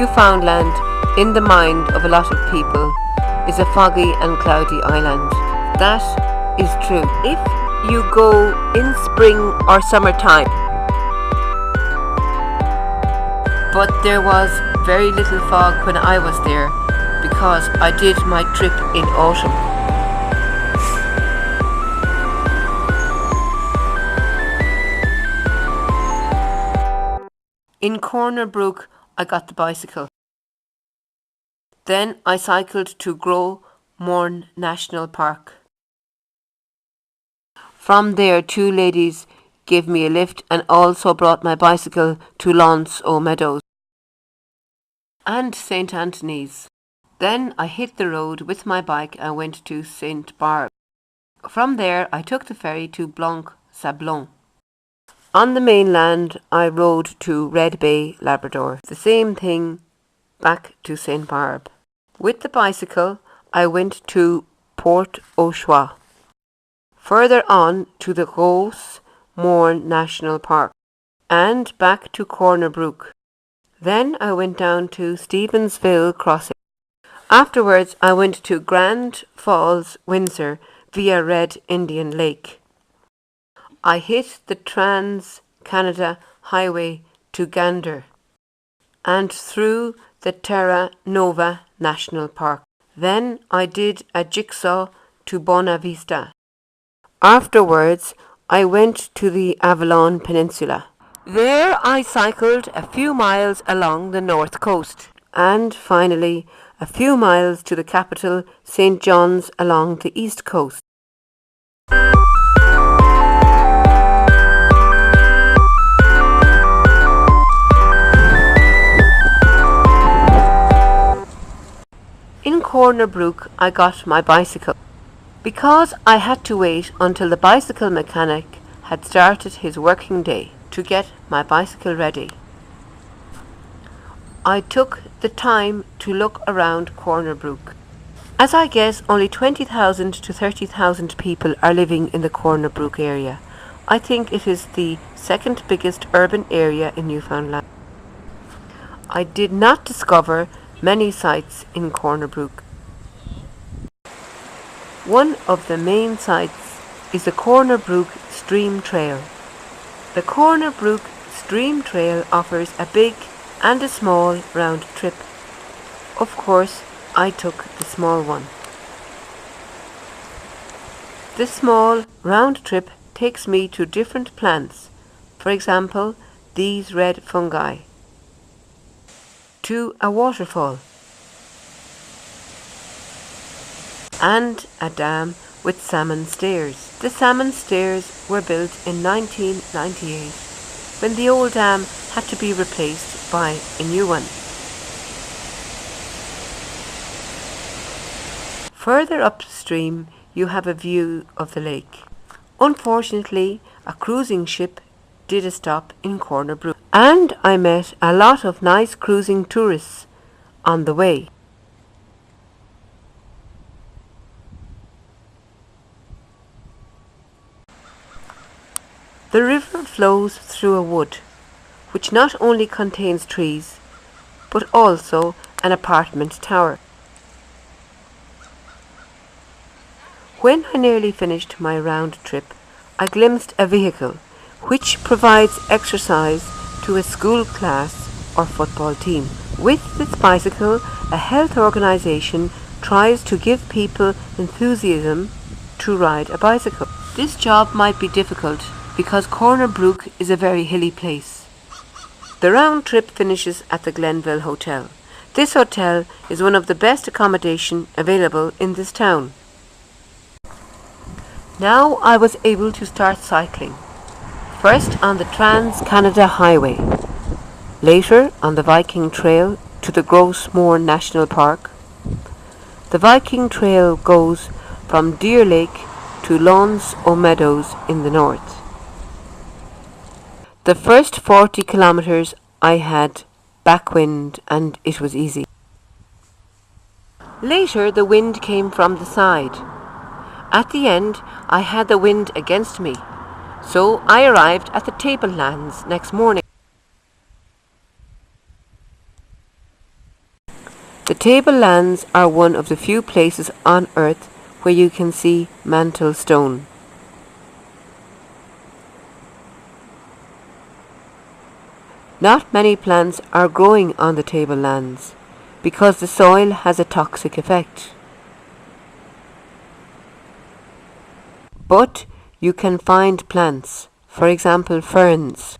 Newfoundland, in the mind of a lot of people, is a foggy and cloudy island. That is true. If you go in spring or summertime, but there was very little fog when I was there because I did my trip in autumn. In Corner Brook, I got the bicycle. Then I cycled to Grow Mourne National Park. From there, two ladies gave me a lift and also brought my bicycle to Lance O'Meadows and St. Anthony's. Then I hit the road with my bike and went to St. Barb. From there, I took the ferry to Blanc-Sablon. On the mainland, I rode to Red Bay, Labrador. The same thing back to St. Barb. With the bicycle, I went to Port au Choix. Further on to the Grosse Mourne National Park and back to Corner Brook. Then I went down to Stevensville Crossing. Afterwards, I went to Grand Falls, Windsor via Red Indian Lake. I hit the Trans-Canada Highway to Gander and through the Terra Nova National Park. Then I did a jigsaw to Bona Vista. Afterwards, I went to the Avalon Peninsula. There I cycled a few miles along the north coast and finally a few miles to the capital, St. John's, along the east coast. In Corner Brook, I got my bicycle. Because I had to wait until the bicycle mechanic had started his working day to get my bicycle ready, I took the time to look around Corner Brook. As I guess only 20,000 to 30,000 people are living in the Corner Brook area, I think it is the second biggest urban area in Newfoundland. I did not discover many sites in Corner Brook. One of the main sites is the Corner Brook Stream Trail. The Corner Brook Stream Trail offers a big and a small round trip. Of course, I took the small one. The small round trip takes me to different plants, for example, these red fungi, to a waterfall, and a dam with salmon stairs. The salmon stairs were built in 1998 when the old dam had to be replaced by a new one. Further upstream you have a view of the lake. Unfortunately, a cruising ship did a stop in Corner Brook and I met a lot of nice cruising tourists on the way. The river flows through a wood, which not only contains trees, but also an apartment tower. When I nearly finished my round trip, I glimpsed a vehicle which provides exercise to a school class or football team. With this bicycle, a health organisation tries to give people enthusiasm to ride a bicycle. This job might be difficult because Corner Brook is a very hilly place. The round trip finishes at the Glenville Hotel. This hotel is one of the best accommodation available in this town. Now I was able to start cycling. First on the Trans-Canada Highway, later on the Viking Trail to the Grosse Mourne National Park. The Viking Trail goes from Deer Lake to Lance O'Meadows in the north. The first 40 kilometers I had backwind and it was easy. Later the wind came from the side. At the end I had the wind against me, so I arrived at the tablelands next morning. tablelands are one of the few places on earth where you can see mantle stone. Not many plants are growing on the tablelands because the soil has a toxic effect. But you can find plants, for example ferns,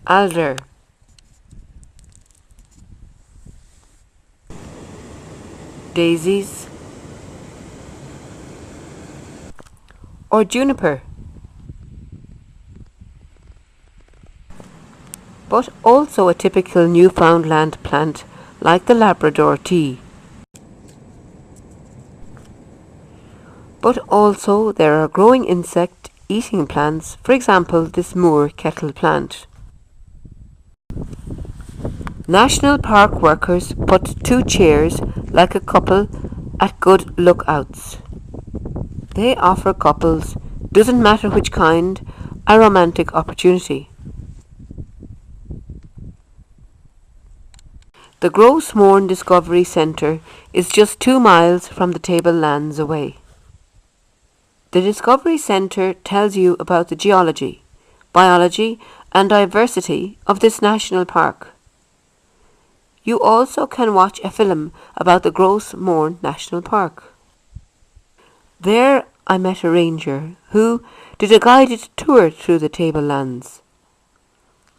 alder, daisies, or juniper. But also a typical Newfoundland plant like the Labrador tea. But also there are growing insect-eating plants, for example this moor kettle plant. National park workers put 2 chairs like a couple at good lookouts. They offer couples, doesn't matter which kind, a romantic opportunity. The Gross Mourne Discovery Centre is just 2 miles from the tablelands away. The Discovery Centre tells you about the geology, biology and diversity of this national park. You also can watch a film about the Gross Mourne National Park. There I met a ranger who did a guided tour through the tablelands.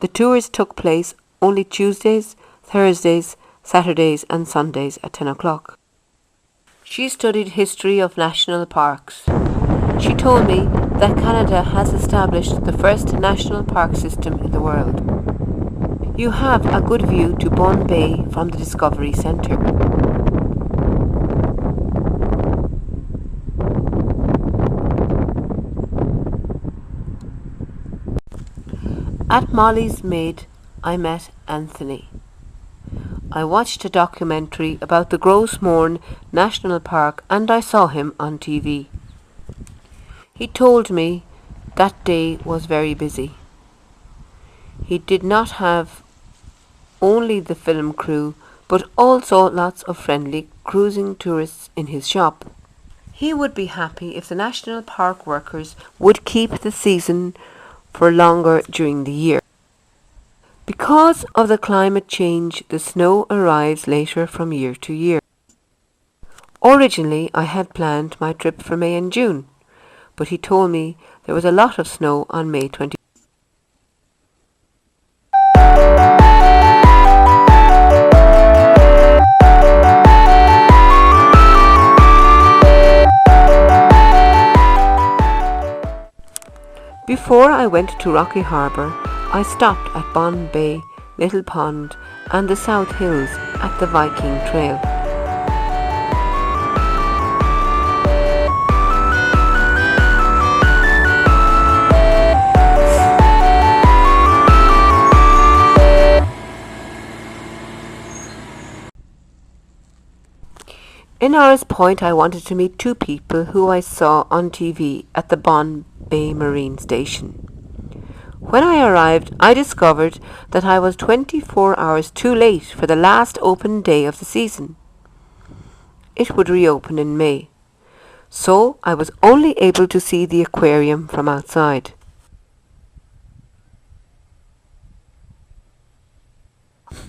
The tours took place only Tuesdays, Thursdays, Saturdays and Sundays at 10 o'clock. She studied history of national parks. She told me that Canada has established the first national park system in the world. You have a good view to Bon Bay from the Discovery Centre. At Molly's Maid, I met Anthony. I watched a documentary about the Gross Mourne National Park and I saw him on TV. He told me that day was very busy. He did not have only the film crew but also lots of friendly cruising tourists in his shop. He would be happy if the national park workers would keep the season for longer during the year. Because of the climate change, the snow arrives later from year to year. Originally, I had planned my trip for May and June, but he told me there was a lot of snow on May 20. Before I went to Rocky Harbour, I stopped at Bon Bay, Little Pond and the South Hills at the Viking Trail. In Norris Point, I wanted to meet 2 people who I saw on TV at the Bon Bay Marine Station. When I arrived, I discovered that I was 24 hours too late for the last open day of the season. It would reopen in May, so I was only able to see the aquarium from outside.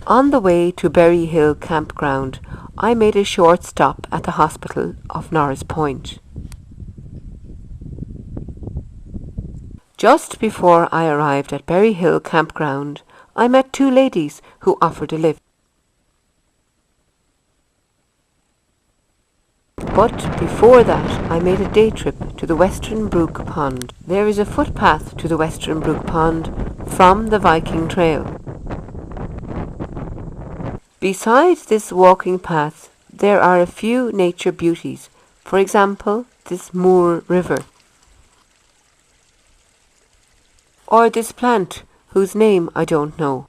On the way to Berry Hill Campground, I made a short stop at the hospital of Norris Point. Just before I arrived at Berry Hill Campground, I met 2 ladies who offered a lift. But before that, I made a day trip to the Western Brook Pond. There is a footpath to the Western Brook Pond from the Viking Trail. Besides this walking path, there are a few nature beauties, for example, this Moor River, or this plant whose name I don't know.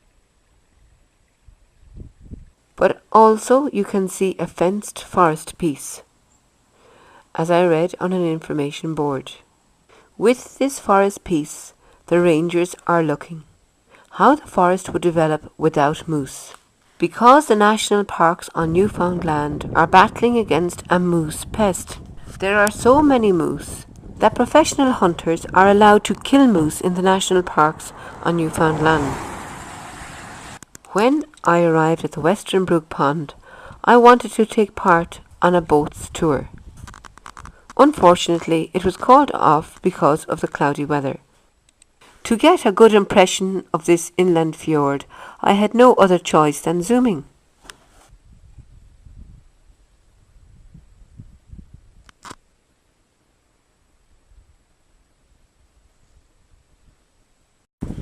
But also you can see a fenced forest piece, as I read on an information board. With this forest piece, the rangers are looking. how the forest would develop without moose. Because the national parks on Newfoundland are battling against a moose pest. There are so many moose that professional hunters are allowed to kill moose in the national parks on Newfoundland. When I arrived at the Western Brook Pond, I wanted to take part on a boat's tour. Unfortunately, it was called off because of the cloudy weather. To get a good impression of this inland fjord, I had no other choice than zooming.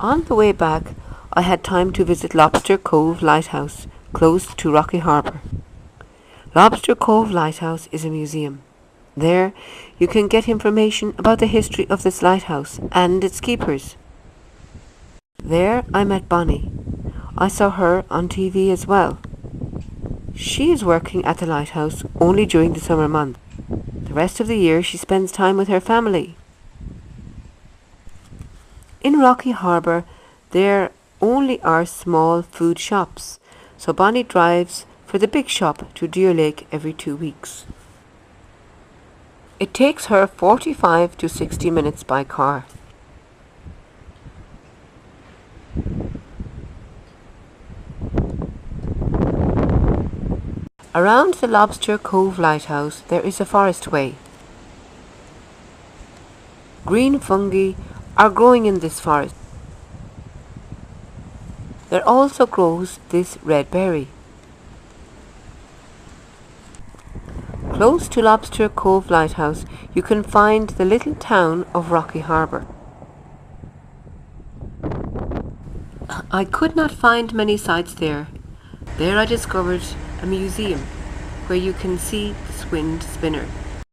On the way back, I had time to visit Lobster Cove Lighthouse, close to Rocky Harbour. Lobster Cove Lighthouse is a museum. There, you can get information about the history of this lighthouse and its keepers. There, I met Bonnie. I saw her on TV as well. She is working at the lighthouse only during the summer months. The rest of the year, she spends time with her family. In Rocky Harbour, there only are small food shops, so Bonnie drives for the big shop to Deer Lake every 2 weeks. It takes her 45 to 60 minutes by car. Around the Lobster Cove Lighthouse there is a forest way. Green fungi are growing in this forest. There also grows this red berry. Close to Lobster Cove Lighthouse, you can find the little town of Rocky Harbour. I could not find many sights there. There I discovered a museum where you can see this wind spinner.